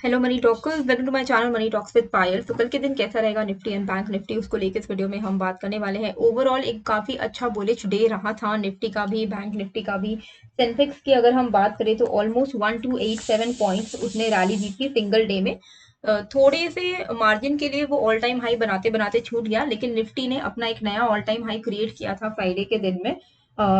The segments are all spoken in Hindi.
Hello money talkers, welcome to my channel money talks with Payal. तो कल के दिन कैसा रहेगा निफ्टी एंड बैंक निफ्टी, उसको लेकर इस वीडियो में हम बात करने वाले हैं। ओवरऑल एक काफी अच्छा बुलिश डे रहा था, निफ्टी का भी बैंक निफ्टी का भी। सेंसेक्स की अगर हम बात करें तो ऑलमोस्ट 1287 पॉइंट्स उसने रैली दी थी सिंगल डे में। थोड़े से मार्जिन के लिए वो ऑल टाइम हाई बनाते बनाते छूट गया, लेकिन निफ्टी ने अपना एक नया ऑल टाइम हाई क्रिएट किया था फ्राइडे के दिन में।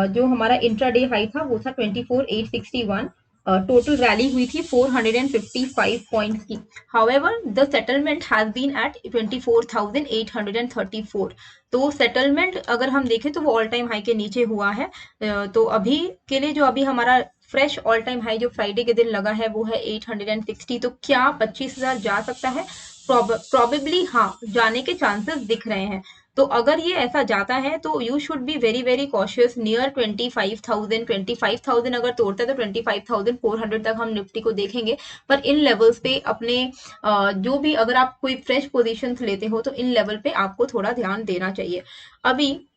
जो हमारा इंट्राडे हाई था वो था 24,861। टोटल रैली हुई थी 455 पॉइंट्स की। However the settlement has been at 24,834। तो सेटलमेंट अगर हम देखें तो वो ऑल टाइम हाई के नीचे हुआ है। तो अभी के लिए जो अभी हमारा फ्रेश ऑल टाइम हाई जो फ्राइडे के दिन लगा है वो है 860। तो क्या 25,000 जा सकता है? प्रोबेबली हाँ, जाने के चांसेस दिख रहे हैं। तो अगर ये ऐसा जाता है तो you should be very very cautious near 25,000। 25,000 अगर तोड़ता है तो 25,400 तक हम निफ्टी को देखेंगे। पर इन लेवल्स पे अपने जो भी अगर आप कोई फ्रेश पोजीशंस लेते हो तो इन लेवल पे आपको थोड़ा ध्यान देना चाहिए। अभी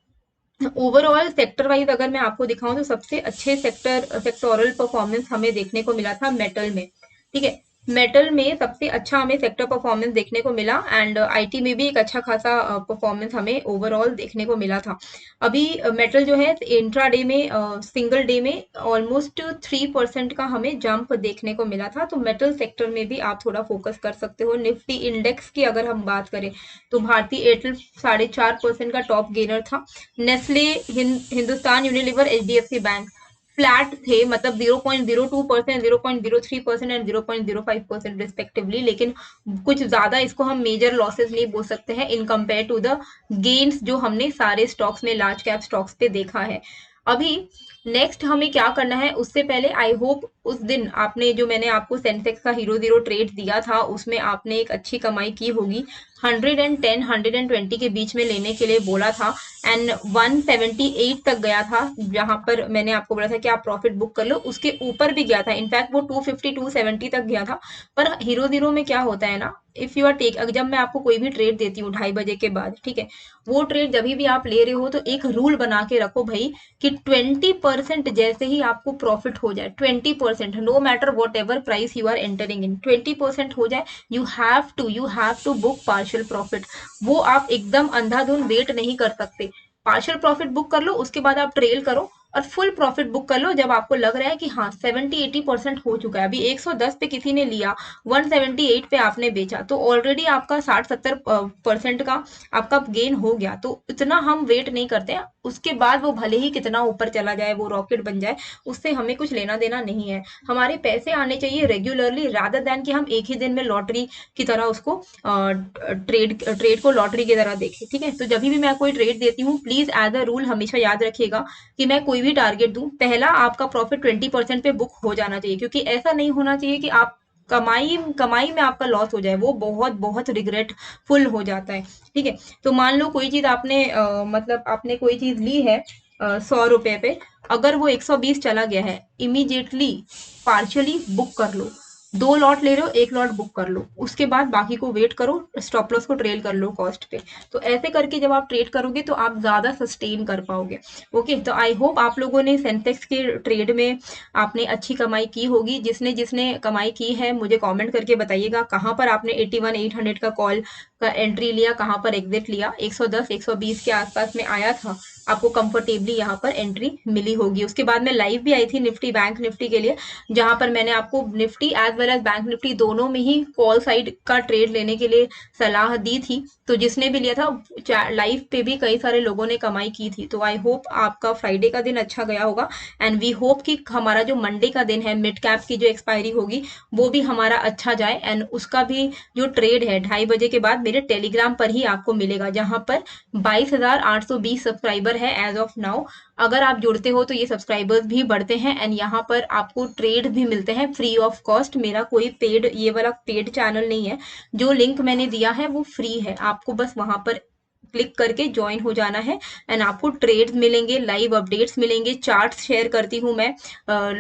ओवरऑल सेक्टर वाइज अगर मैं आपको दिखाऊं तो सबसे अच्छे सेक्टोरल परफॉर्मेंस हमें देखने को मिला था मेटल में। ठीक है, मेटल में सबसे अच्छा हमें सेक्टर परफॉर्मेंस देखने को मिला, एंड आईटी में भी एक अच्छा खासा परफॉर्मेंस हमें ओवरऑल देखने को मिला था। अभी मेटल जो है इंट्राडे में सिंगल डे में ऑलमोस्ट 3% का हमें जंप देखने को मिला था। तो मेटल सेक्टर में भी आप थोड़ा फोकस कर सकते हो। निफ्टी इंडेक्स की अगर हम बात करें तो भारतीय एयरटेल 4.5% का टॉप गेनर था। Nestle, Hindustan Unilever, HDFC bank flat थे, मतलब 0.02%, 0.03% एंड 0.05% रिस्पेक्टिवली। लेकिन कुछ ज्यादा इसको हम मेजर लॉसेस नहीं बोल सकते हैं in compare to the gains जो हमने सारे स्टॉक्स में, लार्ज कैप स्टॉक्स पे देखा है। अभी नेक्स्ट हमें क्या करना है उससे पहले आई होप उस दिन आपने जो मैंने आपको सेंसेक्स का हीरो जीरो ट्रेड दिया था उसमें आपने एक अच्छी कमाई की होगी। 110 120 के बीच में लेने के लिए बोला था, एंड 178 तक गया था जहां पर मैंने आपको बोला था कि आप प्रॉफिट बुक कर लो। उसके ऊपर भी गया था, इनफैक्ट वो 250 270 तक गया था। पर हीरो जीरो में क्या होता है ना, इफ यू आर टेक, जब मैं आपको कोई भी ट्रेड देती हूँ 2:30 बजे के बाद, ठीक है, वो ट्रेड जब भी आप ले रहे हो तो एक रूल बना के रखो भाई कि 20% जैसे ही आपको प्रॉफिट हो जाए, 20%, no matter whatever price you are entering in, 20% हो जाए, you have to book partial profit. वो आप एकदम अंधाधुन वेट नहीं कर सकते। पार्शियल प्रॉफिट बुक कर लो, उसके बाद आप ट्रेल करो, और फुल प्रॉफिट बुक कर लो जब आपको लग रहा है कि हाँ 70-80% हो चुका है। अभी 110 पे किसी ने लिया, 178 पे आपने बेचा, तो ऑलरेडी आपका 60-70% का आपका गेन हो गया। तो इतना हम वेट नहीं करते हैं, उसके बाद वो भले ही कितना ऊपर चला जाए, वो रॉकेट बन जाए, उससे हमें कुछ लेना देना नहीं है। हमारे पैसे आने चाहिए रेगुलरली, रादर देन कि हम एक ही दिन में लॉटरी की तरह उसको ट्रेड को लॉटरी की तरह देखें। ठीक है, तो जब भी मैं कोई ट्रेड देती हूँ प्लीज एज अ रूल हमेशा याद रखिएगा कि मैं कोई भी टारगेट दूं, पहला आपका प्रॉफिट 20% पे बुक हो जाना चाहिए, क्योंकि ऐसा नहीं होना चाहिए कि आप कमाई कमाई में आपका लॉस हो जाए, वो बहुत बहुत रिग्रेटफुल हो जाता है। ठीक है, तो मान लो कोई चीज आपने मतलब आपने कोई चीज ली है 100 रुपए पे, अगर वो 120 चला गया है, इमीडिएटली पार्शियली बुक कर लो। 2 लॉट ले रहे हो, 1 लॉट बुक कर लो, उसके बाद बाकी को वेट करो, स्टॉप लॉस को ट्रेल कर लो कॉस्ट पे। तो ऐसे करके जब आप ट्रेड करोगे तो आप ज्यादा सस्टेन कर पाओगे। ओके, तो आई होप आप लोगों ने सेंसेक्स के ट्रेड में आपने अच्छी कमाई की होगी। जिसने जिसने कमाई की है मुझे कमेंट करके बताइएगा कहाँ पर आपने 81 800 का कॉल का एंट्री लिया, कहाँ पर एग्जिट लिया। 110 120 के आसपास में आया था, आपको कंफर्टेबली यहाँ पर एंट्री मिली होगी। उसके बाद में लाइव भी आई थी निफ्टी बैंक निफ्टी के लिए, जहां पर मैंने आपको Nifty as well as bank Nifty दोनों में ही कॉल साइड का ट्रेड लेने के लिए सलाह दी थी। तो जिसने भी लिया था लाइव पे भी कई सारे लोगों ने कमाई की थी। तो आई होप आपका फ्राइडे का दिन अच्छा गया होगा, एंड वी होप कि हमारा जो मंडे का दिन है, मिड कैप की जो एक्सपायरी होगी वो भी हमारा अच्छा जाए, एंड उसका भी जो ट्रेड है 2:30 बजे के बाद मेरे टेलीग्राम पर ही आपको मिलेगा, जहां पर 22,820 सब्सक्राइबर है एज ऑफ नाउ। अगर आप जुड़ते हो तो ये सब्सक्राइबर्स भी बढ़ते हैं, एंड यहाँ पर आपको ट्रेड भी मिलते हैं फ्री ऑफ कॉस्ट। मेरा कोई पेड, ये वाला पेड चैनल नहीं है। जो लिंक मैंने दिया है वो फ्री है, आपको बस वहां पर क्लिक करके ज्वाइन हो जाना है, एंड आपको ट्रेड्स मिलेंगे, लाइव अपडेट्स मिलेंगे, चार्ट्स शेयर करती हूँ मैं,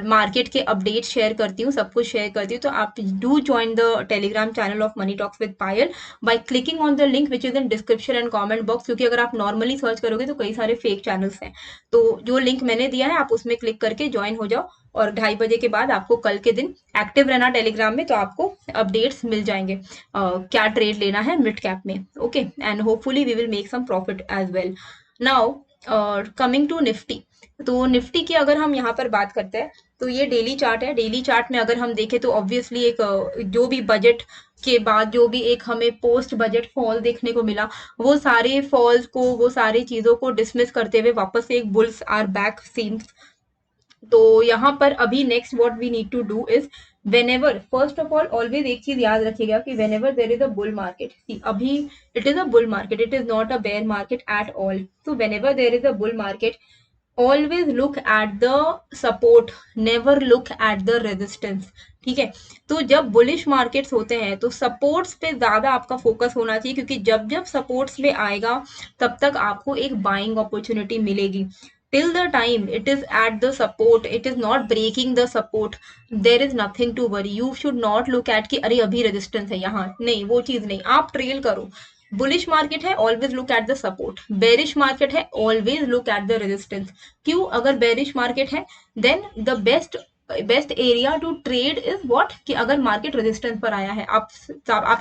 मार्केट के अपडेट शेयर करती हूँ, सब कुछ शेयर करती हूँ। तो आप do join the Telegram channel of money talks with Payal by clicking on the link which is in description and comment box, क्योंकि अगर आप नॉर्मली सर्च करोगे तो कई सारे फेक चैनल्स हैं। तो जो लिंक मैंने दिया है आप उसमें क्लिक करके ज्वाइन हो जाओ, और 2:30 बजे के बाद आपको कल के दिन एक्टिव रहना टेलीग्राम में, तो आपको अपडेट्स मिल जाएंगे क्या ट्रेड लेना है मिड कैप में। Okay, and hopefully we will make some profit as well. Now coming to Nifty, तो निफ्टी की अगर हम यहाँ पर बात करते हैं तो ये डेली चार्ट है। डेली चार्ट में अगर हम देखें तो ऑब्वियसली एक जो भी बजट के बाद जो भी एक हमें पोस्ट बजट फॉल देखने को मिला, वो सारे फॉल्स को, वो सारी चीजों को डिसमिस करते हुए वापस से एक बुल्स आर बैक सीन्स। तो यहाँ पर अभी next what we need to do is, whenever, first of all always एक चीज याद रखिएगा कि whenever there is a bull market, see अभी it is a bull market, it is not a bear market at all, so whenever there is a bull market always look at the support, never look at the resistance। ठीक है, तो जब बुलिश मार्केट्स होते हैं तो सपोर्ट्स पे ज्यादा आपका फोकस होना चाहिए, क्योंकि जब जब सपोर्ट्स पे आएगा तब तक आपको एक बाइंग अपॉर्चुनिटी मिलेगी। till the time it is at the support, it is not breaking the support, there is nothing to worry, you should not look at कि अरे अभी रेजिस्टेंस है यहाँ, नहीं, वो चीज नहीं, आप ट्रेल करो। बुलिश मार्केट है always look at the support, bearish market है always look at the resistance. क्यों? अगर बेरिश मार्केट है then the best area to trade is what, कि अगर मार्केट रेजिस्टेंस पर आया है आप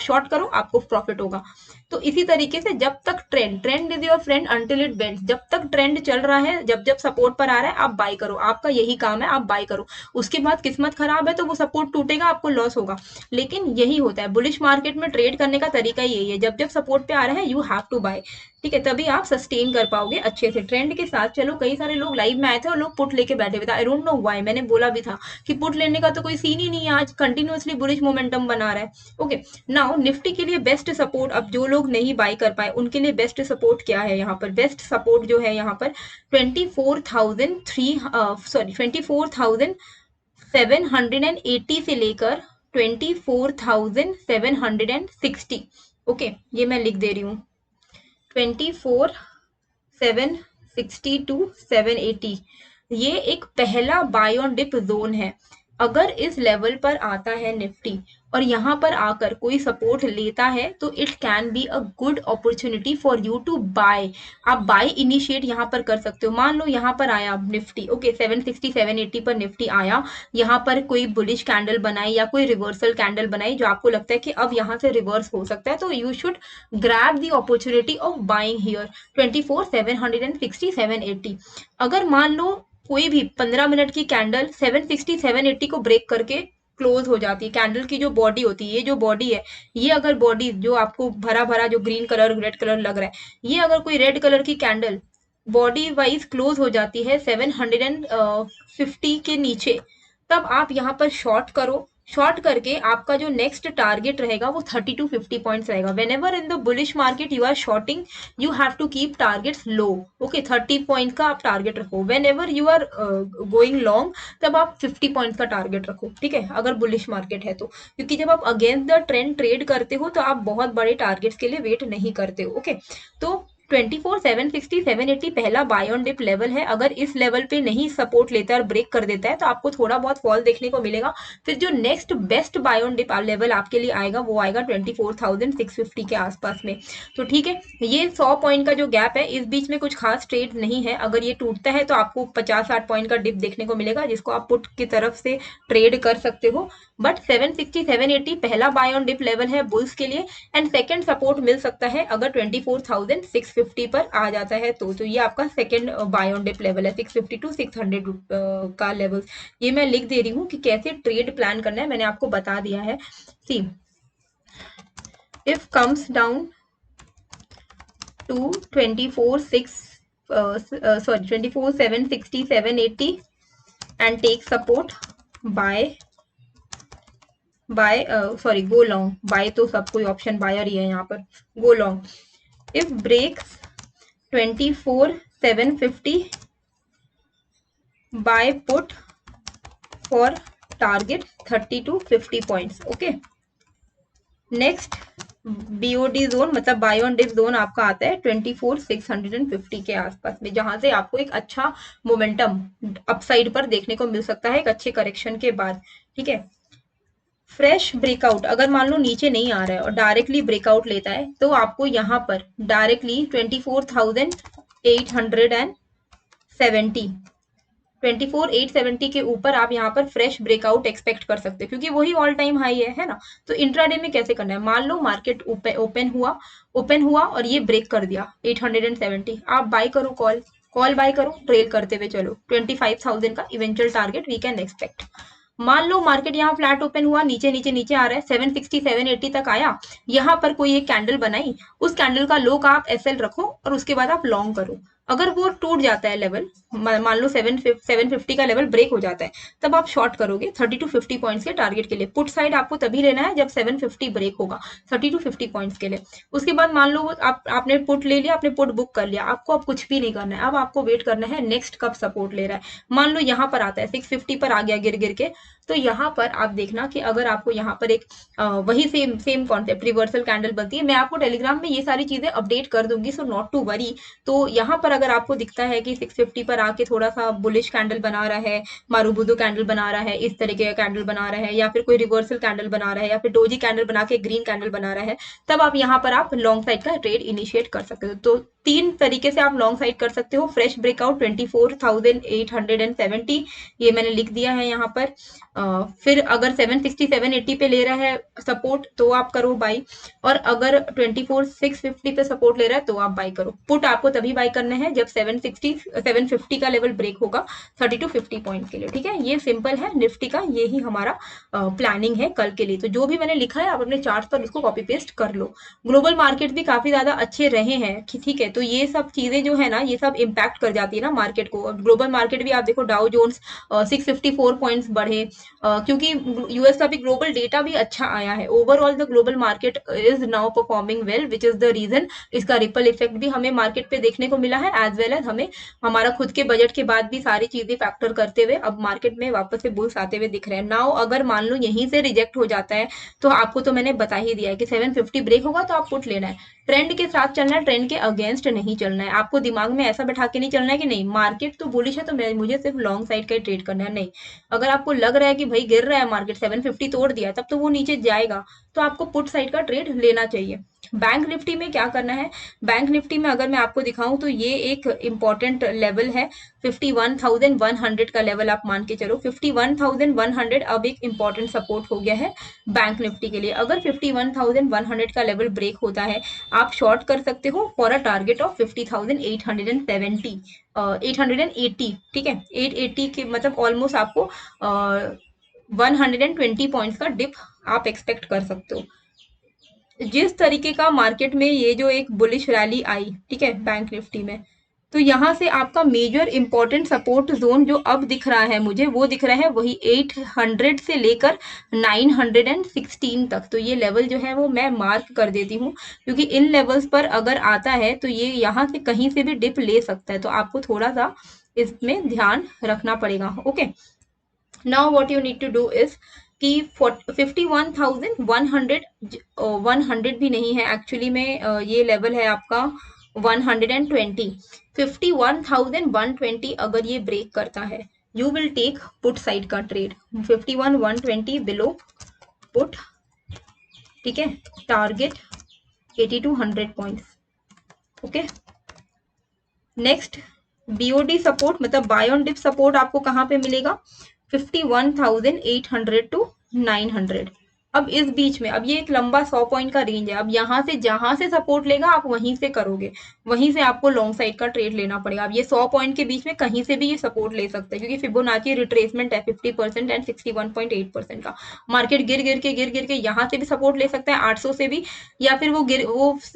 शॉर्ट करो, आपको प्रॉफिट होगा। तो इसी तरीके से जब तक trend is your friend until it bends, जब तक ट्रेंड चल रहा है, जब जब सपोर्ट पर आ रहा है आप बाय करो, आपका यही काम है, आप बाय करो। उसके बाद किस्मत खराब है तो वो सपोर्ट टूटेगा, आपको लॉस होगा। लेकिन यही होता है बुलिश मार्केट में, ट्रेड करने का तरीका यही है, जब जब सपोर्ट पे आ रहा है यू हैव टू बाय। ठीक है, तभी आप सस्टेन कर पाओगे अच्छे से ट्रेंड के साथ। चलो, कई सारे लोग लाइव में आए थे और लोग पुट लेके बैठे हुए थे, आई डोंट नो व्हाई, मैंने बोला भी था कि पुट लेने का तो कोई सीन ही नहीं है, आज कंटिन्यूअसली बुलिश मोमेंटम बना रहा है। ओके, नाउ निफ्टी के लिए बेस्ट सपोर्ट, अब जो लोग नहीं बाय कर पाए उनके लिए बेस्ट सपोर्ट क्या है, यहाँ पर बेस्ट सपोर्ट जो है यहाँ पर 24,780 से लेकर 24,760। ओके, ये मैं लिख दे रही हूँ, 24,760 टू 780, ये एक पहला बाय ऑन डिप जोन है। अगर इस लेवल पर आता है निफ्टी और यहाँ पर आकर कोई सपोर्ट लेता है तो it can be a good opportunity for you to buy. आप बाय इनिशिएट यहाँ पर कर सकते हो। मान लो यहाँ पर आया निफ्टी, ओके, 760 780 पर निफ्टी आया, यहाँ पर कोई बुलिश कैंडल बनाई या कोई रिवर्सल कैंडल बनाई जो आपको लगता है कि अब यहाँ से रिवर्स हो सकता है, तो you should grab the opportunity of buying here 24,760 780। अगर मान लो कोई भी 15 मिनट की कैंडल 760 780 को ब्रेक करके क्लोज हो जाती है, कैंडल की जो बॉडी होती है, ये जो बॉडी है, ये अगर बॉडी जो आपको भरा भरा जो ग्रीन कलर रेड कलर लग रहा है, ये अगर कोई रेड कलर की कैंडल बॉडी वाइज क्लोज हो जाती है 750 के नीचे, तब आप यहाँ पर शॉर्ट करो। शॉर्ट करके आपका जो नेक्स्ट टारगेट रहेगा वो 30 to 50 पॉइंट्स रहेगा। Whenever in the bullish market you are shorting, you have to keep targets low. Okay, 30 point का आप टारगेट रखो। Whenever you are going long, तब आप 50 पॉइंट्स का टारगेट रखो। ठीक है, अगर बुलिश मार्केट है तो, क्योंकि जब आप अगेंस्ट द ट्रेंड ट्रेड करते हो तो आप बहुत बड़े टारगेट्स के लिए वेट नहीं करते हो। ओके, तो 24,760 780 पहला बाय ऑन डिप लेवल है। अगर इस लेवल पे नहीं सपोर्ट लेता है और ब्रेक कर देता है तो आपको थोड़ा बहुत फॉल देखने को मिलेगा। फिर जो next best buy on dip level आपके लिए आएगा वो आएगा 24,650 के आसपास में। तो ठीक है, ये 100 पॉइंट का जो गैप है, इस बीच में कुछ खास ट्रेड नहीं है। अगर ये टूटता है तो आपको 50-60 पॉइंट का डिप देखने को मिलेगा, जिसको आप पुट की तरफ से ट्रेड कर सकते हो। बट 760 780 पहला बाय ऑन डिप लेवल है बुल्स के लिए, एंड सेकंड सपोर्ट मिल सकता है अगर 24,650 पर आ जाता है तो ये आपका second buy on dip level है, 650 to 600 का लेवल। ये मैं लिख दे रही हूँ कि कैसे ट्रेड प्लान करना है, मैंने आपको बता दिया है। See, if comes down to 24,760 780 and take support, go long, buy तो सब कोई ऑप्शन बायर ही है यहाँ पर, go long. If breaks 24,750 buy put for target 30 to 50 points. Okay, next BOD zone मतलब बाय ऑन डिप जोन आपका आता है 24,650 के आसपास में, जहां से आपको एक अच्छा मोमेंटम अपसाइड पर देखने को मिल सकता है एक अच्छे करेक्शन के बाद। ठीक है, फ्रेश ब्रेकआउट अगर मान लो नीचे नहीं आ रहा है और डायरेक्टली ब्रेकआउट लेता है तो आपको यहाँ पर डायरेक्टली 24,870 24,870 के ऊपर आप यहाँ पर फ्रेश ब्रेकआउट एक्सपेक्ट कर सकते हो, क्योंकि वही ऑल टाइम हाई है ना। तो इंट्राडे में कैसे करना है, मान लो मार्केट ओपन हुआ और ये ब्रेक कर दिया 870, आप बाय करो, कॉल बाय करो, ट्रेल करते हुए चलो, 25,000 का eventual target we can expect. मान लो मार्केट यहाँ फ्लैट ओपन हुआ, नीचे नीचे नीचे आ रहा है, 760 780 तक आया, यहाँ पर कोई एक कैंडल बनाई, उस कैंडल का लो का आप एसएल रखो और उसके बाद आप लॉन्ग करो। अगर वो टूट जाता है लेवल, मान लो 750 का लेवल ब्रेक हो जाता है, तब आप शॉर्ट करोगे 30 टू 50 पॉइंट्स के टारगेट के लिए। पुट साइड आपको तभी लेना है जब 750 ब्रेक होगा 30 टू 50 पॉइंट्स के लिए। उसके बाद मान लो आपने पुट ले लिया, आपने पुट बुक कर लिया, आपको अब कुछ भी नहीं करना है, अब आपको वेट करना है नेक्स्ट कब सपोर्ट ले रहा है। मान लो यहाँ पर आता है 650 पर आ गया गिर गिर के, तो यहाँ पर आप देखना कि अगर आपको यहाँ पर एक वही सेम कॉन्सेप्ट रिवर्सल कैंडल बनती है, मैं आपको टेलीग्राम में ये सारी चीजें अपडेट कर दूंगी, सो नॉट टू वरी। तो यहाँ पर अगर आपको दिखता है कि 650 पर आके थोड़ा सा बुलिश कैंडल बना रहा है, मारूबुदो कैंडल बना रहा है, इस तरीके का कैंडल बना रहा है, या फिर कोई रिवर्सल कैंडल बना रहा है, या फिर डोजी कैंडल बना के ग्रीन कैंडल बना रहा है, तब आप यहाँ पर आप लॉन्ग साइड का ट्रेड इनिशिएट कर सकते हो। तो 3 तरीके से आप लॉन्ग साइड कर सकते हो। फ्रेश ब्रेकआउट 24,870, ये मैंने लिख दिया है यहाँ पर। फिर अगर 760 780 पे ले रहा है सपोर्ट तो आप करो बाई, और अगर 24,650 पे सपोर्ट ले रहा है तो आप बाई करो। पुट आपको तभी बाई करना है जब 750 का लेवल ब्रेक होगा 30 टू 50 पॉइंट के लिए, ठीक है। ये सिंपल है निफ्टी का, ये ही हमारा प्लानिंग है कल के लिए। तो जो भी मैंने लिखा है आप अपने चार्ट पर इसको कॉपी पेस्ट कर लो। ग्लोबल मार्केट भी काफी ज्यादा अच्छे रहे हैं, ठीक है। तो ये सब चीजें जो है ना, ये सब इम्पैक्ट कर जाती है ना मार्केट को। ग्लोबल मार्केट भी आप देखो, डाउ जोन्स 654 पॉइंट्स बढ़े, क्योंकि यूएस का भी ग्लोबल डेटा भी अच्छा आया है। Overall the global market is now performing well, which is the reason इसका रिपल इफेक्ट भी हमें मार्केट पे देखने को मिला है, एज वेल एज हमें हमारा खुद के बजट के बाद भी सारी चीजें फैक्टर करते हुए अब मार्केट में वापस से बुल्स आते हुए दिख रहे हैं। नाउ अगर मान लो यहीं से रिजेक्ट हो जाता है, तो आपको तो मैंने बता ही दिया है कि 750 ब्रेक होगा तो आप पुट लेना है, ट्रेंड के साथ चलना है, ट्रेंड के अगेंस्ट नहीं चलना है। आपको दिमाग में ऐसा बैठा के नहीं चलना है कि नहीं मार्केट तो बुलिश है तो मुझे सिर्फ लॉन्ग साइड का ही ट्रेड करना है, नहीं। अगर आपको लग रहा है कि भाई गिर रहा है मार्केट, 750 तोड़ दिया, तब तो वो नीचे जाएगा, तो आपको पुट साइड का ट्रेड लेना चाहिए। बैंक निफ्टी में क्या करना है, बैंक निफ्टी में अगर मैं आपको दिखाऊं तो ये एक इंपॉर्टेंट लेवल है 51,100 का लेवल, आप मान के चलो 51,100 अब एक इंपॉर्टेंट सपोर्ट हो गया है बैंक निफ्टी के लिए। अगर 51,100 का लेवल ब्रेक होता है, आप शॉर्ट कर सकते हो फॉर अ टारगेट ऑफ 50,870 880, ठीक है। 880 के मतलब ऑलमोस्ट आपको 120 पॉइंट्स का डिप आप एक्सपेक्ट कर सकते हो। जिस तरीके का मार्केट में ये जो एक बुलिश रैली आई, ठीक है, बैंक निफ्टी में, तो यहाँ से आपका मेजर इंपॉर्टेंट सपोर्ट जोन जो अब दिख रहा है मुझे, वो दिख रहा है वही 800 से लेकर 916 तक। तो ये लेवल जो है वो मैं मार्क कर देती हूँ, क्योंकि इन लेवल्स पर अगर आता है तो ये यहाँ से कहीं से भी डिप ले सकता है, तो आपको थोड़ा सा इसमें ध्यान रखना पड़ेगा। Okay, now what you need to do is कि 51,100 100 भी नहीं है एक्चुअली में, ये लेवल है आपका 120। 51,120 अगर ये ब्रेक करता है, you will take put side का ट्रेड 51,120 बिलो पुट, ठीक है। Target 80 to 100 points, okay. Next BOD support मतलब बाय ऑन डिप सपोर्ट आपको कहाँ पे मिलेगा, 51,800 to 900। अब इस बीच में, अब ये एक लंबा 100 पॉइंट का रेंज है, अब यहाँ से जहां से सपोर्ट लेगा आप वहीं से करोगे, वहीं से आपको लॉन्ग साइड का ट्रेड लेना पड़ेगा। अब ये 100 पॉइंट के बीच में कहीं से भी ये सपोर्ट ले सकते हैं, क्योंकि फिबोनाची रिट्रेसमेंट है 50% एंड 61.8% का। मार्केट गिर गिर के यहाँ से भी सपोर्ट ले सकता है 800 से भी, या फिर वो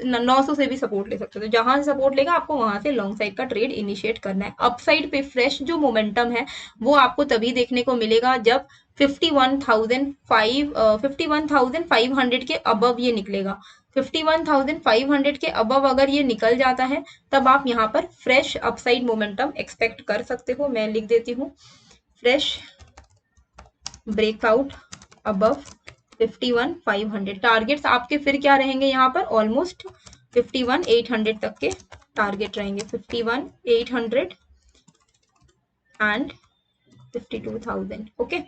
900 से भी सपोर्ट ले सकते हैं। तो जहां से सपोर्ट लेगा आपको वहां से लॉन्ग साइड का ट्रेड इनिशिएट करना है। अपसाइड पे फ्रेश जो मोमेंटम है वो आपको तभी देखने को मिलेगा जब 51,500 के अबव ये निकलेगा। 51,500 के अबव अगर ये निकल जाता है, तब आप यहाँ पर फ्रेश अपसाइड मोमेंटम एक्सपेक्ट कर सकते हो। मैं लिख देती हूँ, फ्रेश ब्रेकआउट अबव 51,500। टारगेट्स आपके फिर क्या रहेंगे यहाँ पर, ऑलमोस्ट 51,800 तक के टारगेट रहेंगे, 51,800 एंड 52,000। ओके,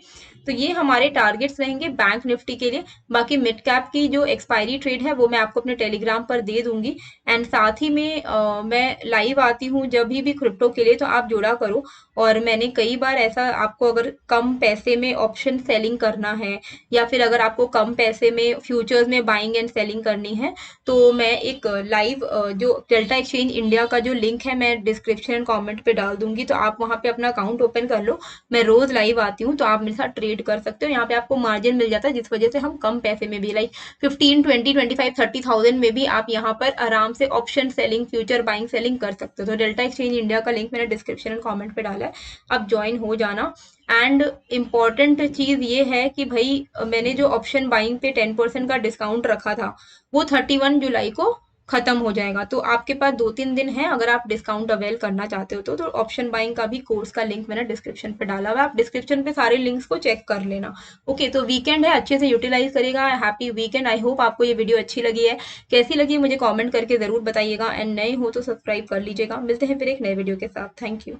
तो ये हमारे टारगेट्स रहेंगे बैंक निफ्टी के लिए। बाकी मिड कैप की जो एक्सपायरी ट्रेड है वो मैं आपको अपने टेलीग्राम पर दे दूंगी। एंड साथ ही में मैं लाइव आती हूँ जब भी क्रिप्टो के लिए, तो आप जुड़ा करो। और मैंने कई बार ऐसा, आपको अगर कम पैसे में ऑप्शन सेलिंग करना है या फिर अगर आपको कम पैसे में फ्यूचर्स में बाइंग एंड सेलिंग करनी है, तो मैं एक लाइव जो डेल्टा एक्सचेंज इंडिया का जो लिंक है मैं डिस्क्रिप्शन एंड कमेंट पे डाल दूंगी, तो आप वहां पे अपना अकाउंट ओपन कर लो। मैं रोज लाइव आती हूँ, तो आप मेरे साथ ट्रेड कर सकते हो। यहाँ पे आपको मार्जिन मिल जाता है, जिस वजह से हम कम पैसे में भी लाइक 15, 20, 25, 30,000 में भी आप यहाँ पर आराम से option selling, future buying selling कर सकते हो। तो डेल्टा एक्सचेंज इंडिया का लिंक मैंने डिस्क्रिप्शन एंड कमेंट पे डाला है, आप ज्वाइन हो जाना। एंड इम्पॉर्टेंट चीज ये है कि भाई मैंने जो ऑप्शन बाइंग पे 10% का डिस्काउंट रखा था वो 31 जुलाई को खत्म हो जाएगा। तो आपके पास 2-3 दिन है, अगर आप डिस्काउंट अवेल करना चाहते हो तो ऑप्शन बाइंग का भी कोर्स का लिंक मैंने डिस्क्रिप्शन पे डाला हुआ है, आप डिस्क्रिप्शन पे सारे लिंक्स को चेक कर लेना। ओके, तो वीकेंड है, अच्छे से यूटिलाइज करेगा। Happy weekend. आई होप आपको ये वीडियो अच्छी लगी है। कैसी लगी मुझे कमेंट करके जरूर बताइएगा, एंड नए हो तो सब्सक्राइब कर लीजिएगा। मिलते हैं फिर एक नए वीडियो के साथ। Thank you.